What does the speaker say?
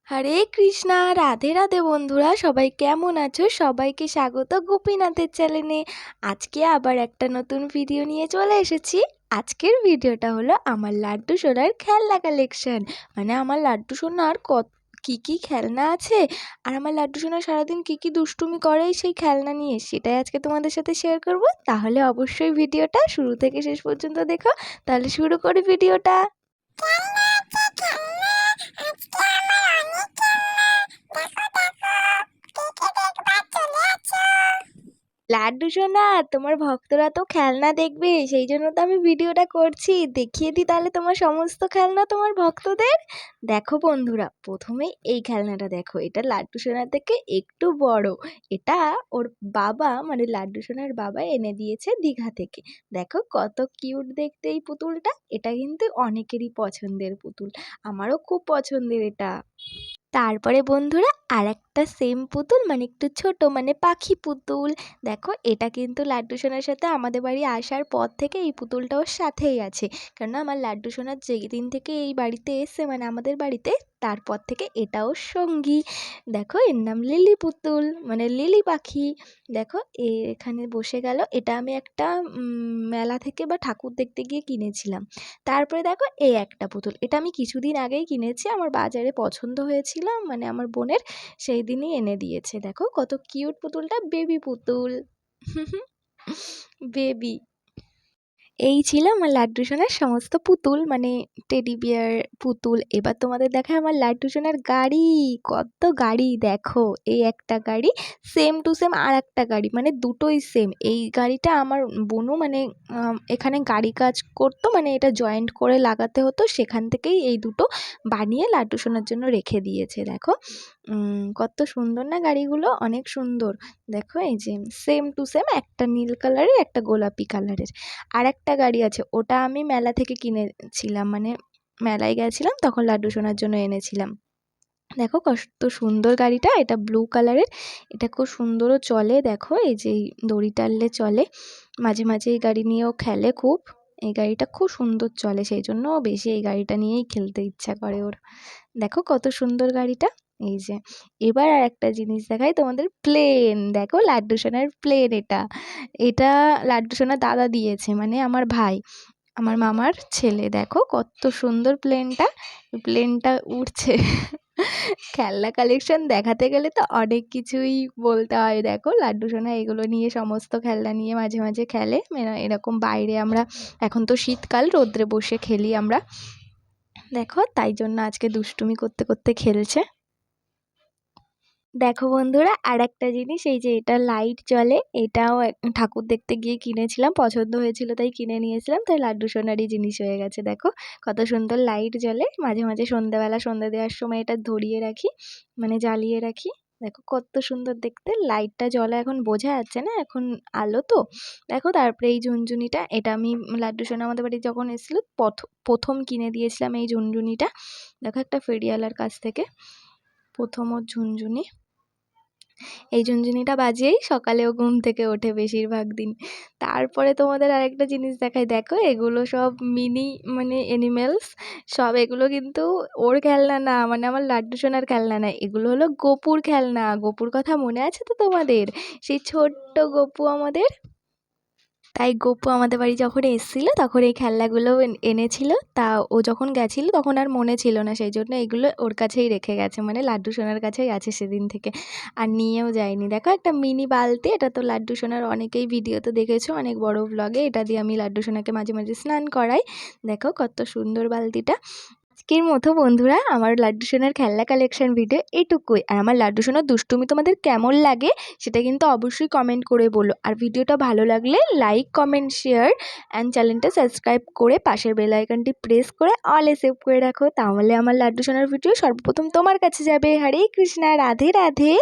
হরে কৃষ্ণা, রাধে রাধে বন্ধুরা, সবাই কেমন আছো? সবাইকে স্বাগত গোপীনাথের চ্যানেলে। আজকে আবার একটা নতুন ভিডিও নিয়ে চলে এসেছি। আজকের ভিডিওটা হলো আমার লাড্ডু সোনার খেলনা কালেকশন। মানে আমার লাড্ডু সোনার কী কী খেলনা আছে, আর আমার লাড্ডু সোনা সারাদিন কী কী দুষ্টুমি করে সেই খেলনা নিয়ে, সেটাই আজকে তোমাদের সাথে শেয়ার করব। তাহলে অবশ্যই ভিডিওটা শুরু থেকে শেষ পর্যন্ত দেখো। তাহলে শুরু করি ভিডিওটা। লাড্ডু সোনা, তোমার ভক্তরা তো খেলনা দেখবে, সেই জন্য তো আমি ভিডিওটা করছি। দেখিয়ে দিই তাহলে তোমার সমস্ত খেলনা তোমার ভক্তদের। দেখো বন্ধুরা, প্রথমেই এই খেলনাটা দেখো, এটা লাড্ডু সোনা থেকে একটু বড়। এটা ওর বাবা মানে লাড্ডু সোনার বাবা এনে দিয়েছে দীঘা থেকে। দেখো কত কিউট দেখতে এই পুতুলটা। এটা কিন্তু অনেকেরই পছন্দের পুতুল, আমারও খুব পছন্দের এটা। তারপরে বন্ধুরা আরেকটা সেম পুতুল, মানে একটু ছোট, মানে পাখি পুতুল। দেখো এটা কিন্তু লাড্ডু সোনার সাথে আমাদের বাড়ি আসার পর থেকে এই পুতুলটা ওর সাথেই আছে। কেননা আমার লাড্ডু সোনার যেদিন থেকে এই বাড়িতে এসছে, মানে আমাদের বাড়িতে, তারপর থেকে এটা ওর সঙ্গী। দেখো এর নাম লিলি পুতুল, মানে লিলি পাখি। দেখো এখানে বসে গেল। এটা আমি একটা মেলা থেকে বা ঠাকুর দেখতে গিয়ে কিনেছিলাম। তারপরে দেখো এই একটা পুতুল, এটা আমি কিছুদিন আগেই কিনেছি, আমার বাজারে পছন্দ হয়েছিল, মানে আমার বোনের, সেই দিনই এনে দিয়েছে। দেখো কত কিউট পুতুলটা, বেবি পুতুল। বেবি। এই ছিল আমার লাড্ডু সোনার সমস্ত পুতুল, মানে টেডি বিয়ার পুতুল। এবার তোমাদের দেখায় আমার লাড্ডু সোনার গাড়ি। কত গাড়ি দেখো, এই একটা গাড়ি, সেম টু সেম আর একটা গাড়ি, মানে দুটোই সেম। এই গাড়িটা আমার বোনু মানে এখানে গাড়ি কাজ করতো, মানে এটা জয়েন্ট করে লাগাতে হতো, সেখান থেকেই এই দুটো বানিয়ে লাড্ডু সোনার জন্য রেখে দিয়েছে। দেখো কত সুন্দর না গাড়িগুলো, অনেক সুন্দর। দেখো এই যে সেম টু সেম, একটা নীল কালারের একটা গোলাপি কালারের। আর একটা গাড়ি আছে, ওটা আমি মেলা থেকে কিনেছিলাম, মানে মেলায় গেছিলাম তখন লাড্ডু সোনার জন্য এনেছিলাম। দেখো কত সুন্দর গাড়িটা, এটা ব্লু কালারের। এটা খুব সুন্দরও চলে। দেখো এই যে দড়ি টানলে চলে, মাঝে মাঝে এই গাড়ি নিয়েও খেলে খুব। এই গাড়িটা খুব সুন্দর চলে, সেই জন্য ও বেশি এই গাড়িটা নিয়েই খেলতে ইচ্ছা করে ওর। দেখো কত সুন্দর গাড়িটা। এই যে এবার আর একটা জিনিস দেখাই তোমাদের, প্লেন। দেখো লাড্ডু সোনার প্লেন এটা। এটা লাড্ডু সোনার দাদা দিয়েছে, মানে আমার ভাই, আমার মামার ছেলে। দেখো কত সুন্দর প্লেনটা, প্লেনটা উড়ছে। খেলনা কালেকশন দেখাতে গেলে তো অনেক কিছুই বলতে হয়। দেখো লাড্ডু সোনা এগুলো নিয়ে, সমস্ত খেলনা নিয়ে মাঝে মাঝে খেলে। এরকম বাইরে আমরা, এখন তো শীতকাল, রোদ্রে বসে খেলি আমরা। দেখো তাই জন্য আজকে দুষ্টুমি করতে করতে খেলছে। দেখো বন্ধুরা আর একটা জিনিস, এই যে এটা লাইট জ্বলে, এটাও ঠাকুর দেখতে গিয়ে কিনেছিলাম, পছন্দ হয়েছিল তাই কিনে নিয়েছিলাম, তাই লাড্ডু সোনারই জিনিস হয়ে গেছে। দেখো কত সুন্দর লাইট জ্বলে, মাঝে মাঝে সন্ধ্যাবেলা সন্ধ্যা দেওয়ার সময় এটা ধরিয়ে রাখি, মানে জ্বালিয়ে রাখি। দেখো কত সুন্দর দেখতে, লাইটটা জ্বলা এখন বোঝা যাচ্ছে না, এখন আলো তো। দেখো তারপরে এই ঝুনঝুনিটা, এটা আমি লাড্ডু সোনা আমাদের বাড়ি যখন এসেছিলো প্রথম কিনে দিয়েছিলাম এই ঝুনঝুনিটা। দেখো একটা ফেরিওয়ালার কাছ থেকে প্রথম ওর ঝুনঝুনি। এই ঝুনঝুনিটা বাজিয়েই সকালে ও ঘুম থেকে ওঠে বেশিরভাগ দিন। তারপরে তোমাদের আরেকটা জিনিস দেখাই, দেখো এগুলো সব মিনি, মানে অ্যানিমেলস সব। এগুলো কিন্তু ওর খেলনা না, মানে আমার লাড্ডু সোনার খেলনা না, এগুলো হলো গপুর খেলনা। গপুর কথা মনে আছে তো তোমাদের, সেই ছোট্ট গপু আমাদের। তাই গপু আমাদের বাড়ি যখন এসেছিলো তখন এই খেলনাগুলো এনেছিল। তা ও যখন গেছিলো তখন আর মনে ছিল না, সেই জন্য এগুলো ওর কাছেই রেখে গেছে, মানে লাড্ডু সোনার কাছেই আছে সেদিন থেকে, আর নিয়েও যায়নি। দেখো একটা মিনি বালতি, এটা তো লাড্ডু সোনার অনেকেই ভিডিওতে দেখেছো, অনেক বড় ব্লগে। এটা দিয়ে আমি লাড্ডু সোনাকে মাঝে মাঝে স্নান করাই। দেখো কত সুন্দর বালতিটা। আজকের মতো বন্ধুরা আমার লাড্ডু সোনার খেলনা কালেকশন ভিডিও এইটুকুই। আর আমার লাড্ডু সোনার দুষ্টুমি তোমাদের কেমন লাগে সেটা কিন্তু অবশ্যই কমেন্ট করে বলো। আর ভিডিওটা ভালো লাগলে লাইক, কমেন্ট, শেয়ার অ্যান্ড চ্যানেলটা সাবস্ক্রাইব করে পাশের বেল আইকনটি প্রেস করে অলে সেভ করে রাখো, তাহলে আমার লাড্ডু সোনার ভিডিও সর্বপ্রথম তোমার কাছে যাবে। হরে কৃষ্ণা, রাধে রাধে।